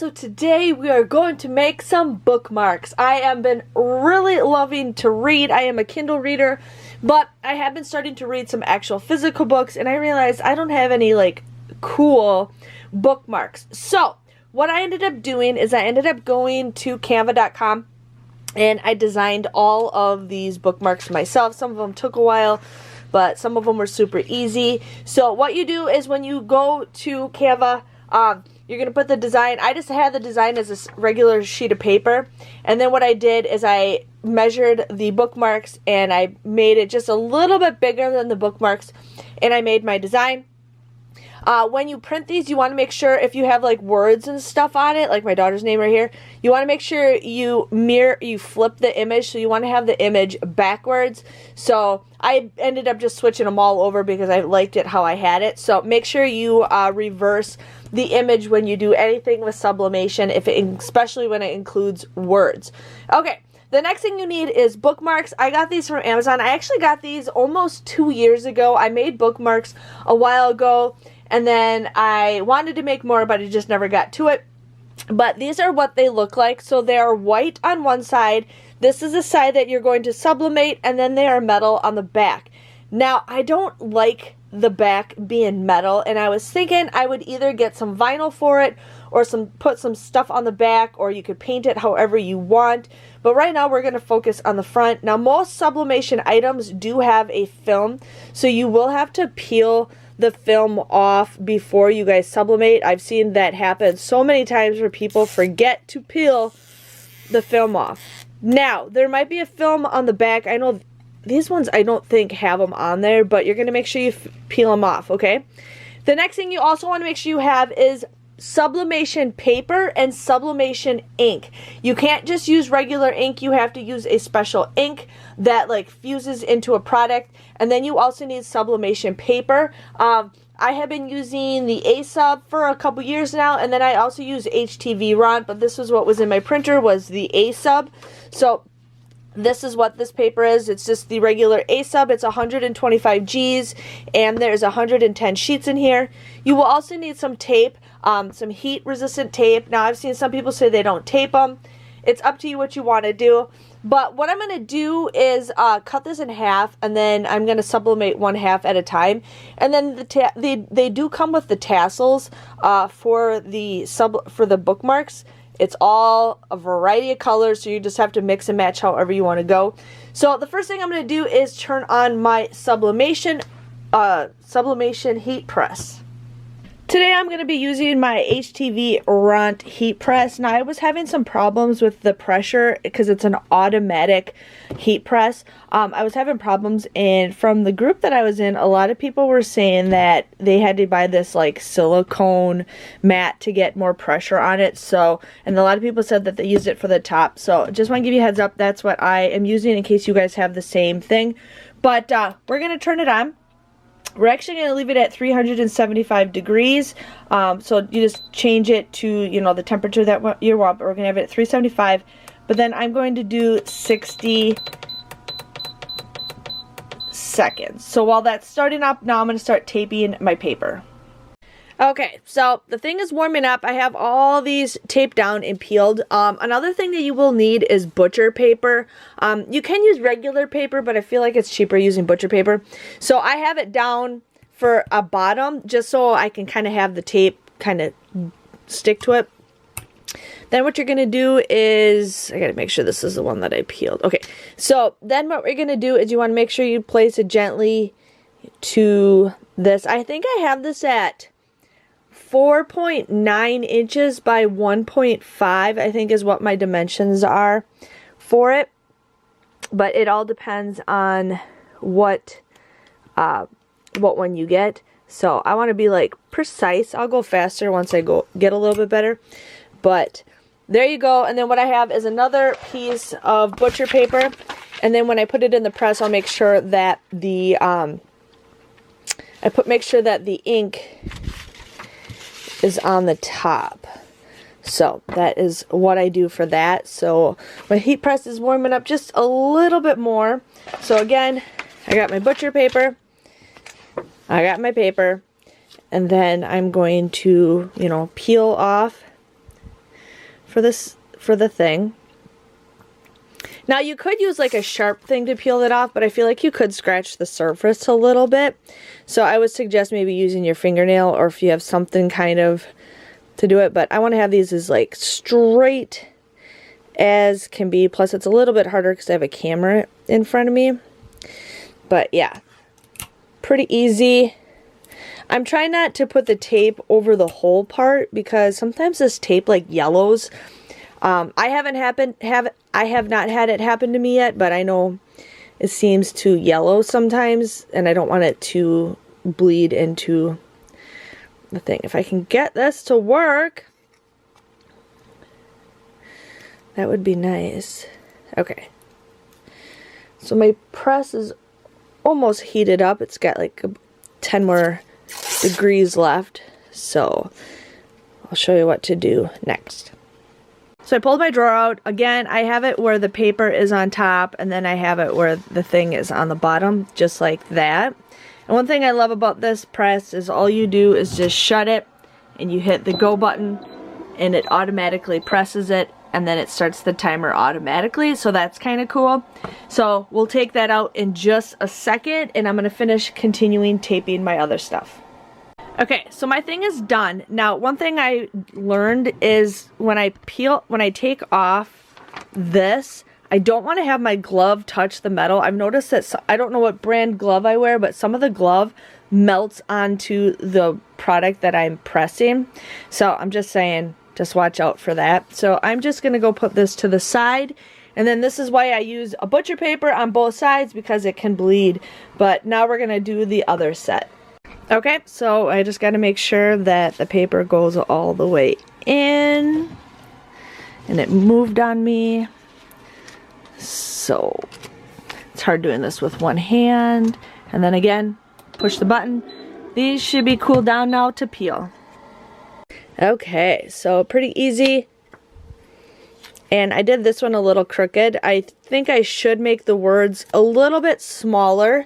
so today we are going to make some bookmarks. I have been really loving to read. I am a Kindle reader, but I have been starting to read some actual physical books, and I realized I don't have any like cool bookmarks. So what I ended up doing is I ended up going to canva.com and I designed all of these bookmarks myself. Some of them took a while, but some of them were super easy. So what you do is when you go to Canva, you're going to put the design. I just had the design as a regular sheet of paper. And then what I did is I measured the bookmarks and I made it just a little bit bigger than the bookmarks. And I made my design. When you print these, you want to make sure if you have like words and stuff on it, like my daughter's name right here, you want to make sure you flip the image. So you want to have the image backwards. So I ended up just switching them all over because I liked it how I had it. So make sure you reverse the image when you do anything with sublimation, especially when it includes words. Okay. The next thing you need is bookmarks. I got these from Amazon. I actually got these almost 2 years ago. I made bookmarks a while ago, and then I wanted to make more, but I just never got to it. But these are what they look like. So they are white on one side. This is the side that you're going to sublimate, and then they are metal on the back. Now, I don't like the back being metal, and I was thinking I would either get some vinyl for it or put some stuff on the back, or you could paint it however you want. But right now we're going to focus on the front. Now most sublimation items do have a film, so you will have to peel the film off before you guys sublimate. I've seen that happen so many times where people forget to peel the film off. Now, there might be a film on the back. I know these ones I don't think have them on there, but you're going to make sure you peel them off, okay? The next thing you also want to make sure you have is sublimation paper and sublimation ink. You can't just use regular ink. You have to use a special ink that like fuses into a product. And then you also need sublimation paper. I have been using the A-Sub for a couple years now, and then I also use HTV Ront, but this was what was in my printer was the A-Sub. So this is what this paper is. It's just the regular A-Sub. It's 125 Gs, and there's 110 sheets in here. You will also need some tape, some heat-resistant tape. Now, I've seen some people say they don't tape them. It's up to you what you want to do. But what I'm going to do is cut this in half, and then I'm going to sublimate one half at a time. And then they do come with the tassels for the bookmarks. It's all a variety of colors, so you just have to mix and match however you want to go. So the first thing I'm going to do is turn on my sublimation heat press. Today I'm going to be using my HTV Ront heat press. Now I was having some problems with the pressure because it's an automatic heat press. I was having problems, and from the group that I was in, a lot of people were saying that they had to buy this like silicone mat to get more pressure on it. So, and a lot of people said that they used it for the top. So just want to give you a heads up, that's what I am using in case you guys have the same thing. But we're going to turn it on. We're actually going to leave it at 375 degrees. So you just change it to, you know, the temperature that you want. But we're going to have it at 375. But then I'm going to do 60 seconds. So while that's starting up, now I'm going to start taping my paper. Okay, so the thing is warming up. I have all these taped down and peeled. Another thing that you will need is butcher paper. You can use regular paper, but I feel like it's cheaper using butcher paper. So I have it down for a bottom just so I can kind of have the tape kind of stick to it. Then what you're going to do is, I got to make sure this is the one that I peeled. Okay, so then what we're going to do is you want to make sure you place it gently to this. I think I have this at 4.9 inches by 1.5, I think is what my dimensions are for it. But it all depends on what one you get. So I want to be like precise. I'll go faster once I get a little bit better. But there you go. And then what I have is another piece of butcher paper. And then when I put it in the press, I'll make sure that the make sure that the ink is on the top. So that is what I do for that. So my heat press is warming up just a little bit more. So again, I got my butcher paper, I got my paper, and then I'm going to, you know, peel off for the thing. Now you could use like a sharp thing to peel it off, but I feel like you could scratch the surface a little bit. So I would suggest maybe using your fingernail, or if you have something kind of to do it. But I want to have these as like straight as can be. Plus it's a little bit harder because I have a camera in front of me. But yeah, pretty easy. I'm trying not to put the tape over the whole part because sometimes this tape like yellows. I have not had it happen to me yet, but I know it seems to yellow sometimes, and I don't want it to bleed into the thing. If I can get this to work, that would be nice. Okay. So my press is almost heated up. It's got like 10 more degrees left. So I'll show you what to do next. So I pulled my drawer out. Again, I have it where the paper is on top, and then I have it where the thing is on the bottom, just like that. And one thing I love about this press is all you do is just shut it, and you hit the go button, and it automatically presses it, and then it starts the timer automatically. So that's kind of cool. So we'll take that out in just a second, and I'm going to finish continuing taping my other stuff. Okay, so my thing is done. Now, one thing I learned is when I take off this, I don't want to have my glove touch the metal. I've noticed that, I don't know what brand glove I wear, but some of the glove melts onto the product that I'm pressing. So I'm just saying, just watch out for that. So I'm just going to go put this to the side. And then this is why I use a butcher paper on both sides, because it can bleed. But now we're going to do the other set. Okay, so I just got to make sure that the paper goes all the way in, and it moved on me, so it's hard doing this with one hand. And then again, push the button. These should be cooled down now to peel. Okay, so pretty easy. And I did this one a little crooked. I think I should make the words a little bit smaller.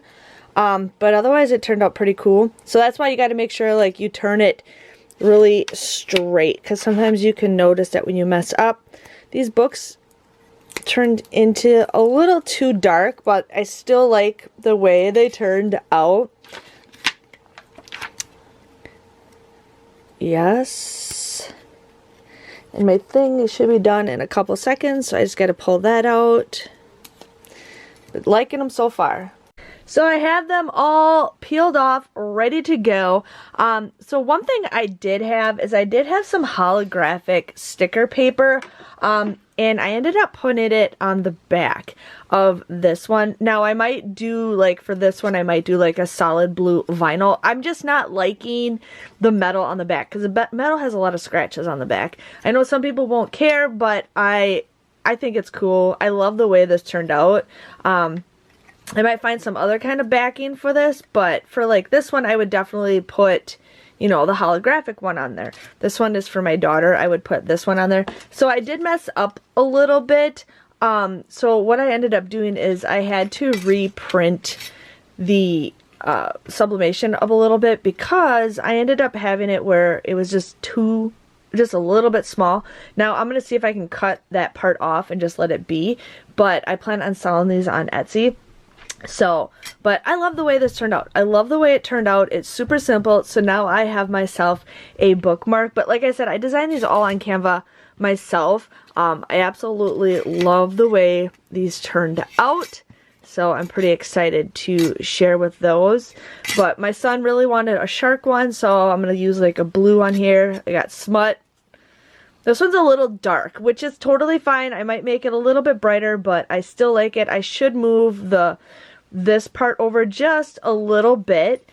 But otherwise it turned out pretty cool. So that's why you got to make sure like you turn it really straight, because sometimes you can notice that when you mess up, these books turned into a little too dark, but I still like the way they turned out. Yes. And my thing should be done in a couple seconds, so I just got to pull that out. But liking them so far. So I have them all peeled off, ready to go. So one thing I did have is I did have some holographic sticker paper, and I ended up putting it on the back of this one. Now I might do, like for this one, I might do like a solid blue vinyl. I'm just not liking the metal on the back, because the metal has a lot of scratches on the back. I know some people won't care, but I think it's cool. I love the way this turned out. I might find some other kind of backing for this, but for like this one, I would definitely put, you know, the holographic one on there. This one is for my daughter. I would put this one on there. So I did mess up a little bit. So what I ended up doing is I had to reprint the sublimation up a little bit, because I ended up having it where it was just a little bit small. Now I'm going to see if I can cut that part off and just let it be, but I plan on selling these on Etsy. So, but I love the way this turned out. I love the way it turned out. It's super simple. So now I have myself a bookmark. But like I said, I designed these all on Canva myself. I absolutely love the way these turned out. So I'm pretty excited to share with those. But my son really wanted a shark one, so I'm going to use like a blue one here. I got smut. This one's a little dark, which is totally fine. I might make it a little bit brighter, but I still like it. I should move this part over just a little bit,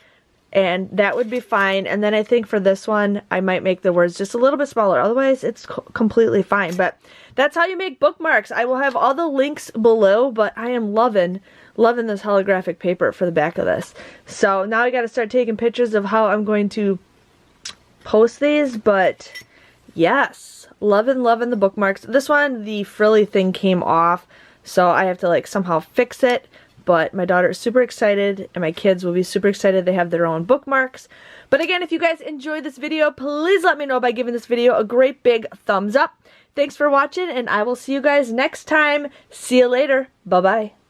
and that would be fine. And then I think for this one, I might make the words just a little bit smaller. Otherwise, it's completely fine. But that's how you make bookmarks. I will have all the links below, but I am loving this holographic paper for the back of this. So now I got to start taking pictures of how I'm going to post these, but yes, loving the bookmarks. This one, the frilly thing came off, so I have to like somehow fix it. but my daughter is super excited, and my kids will be super excited. They have their own bookmarks. But again, if you guys enjoyed this video, please let me know by giving this video a great big thumbs up. Thanks for watching, and I will see you guys next time. See you later. Bye-bye.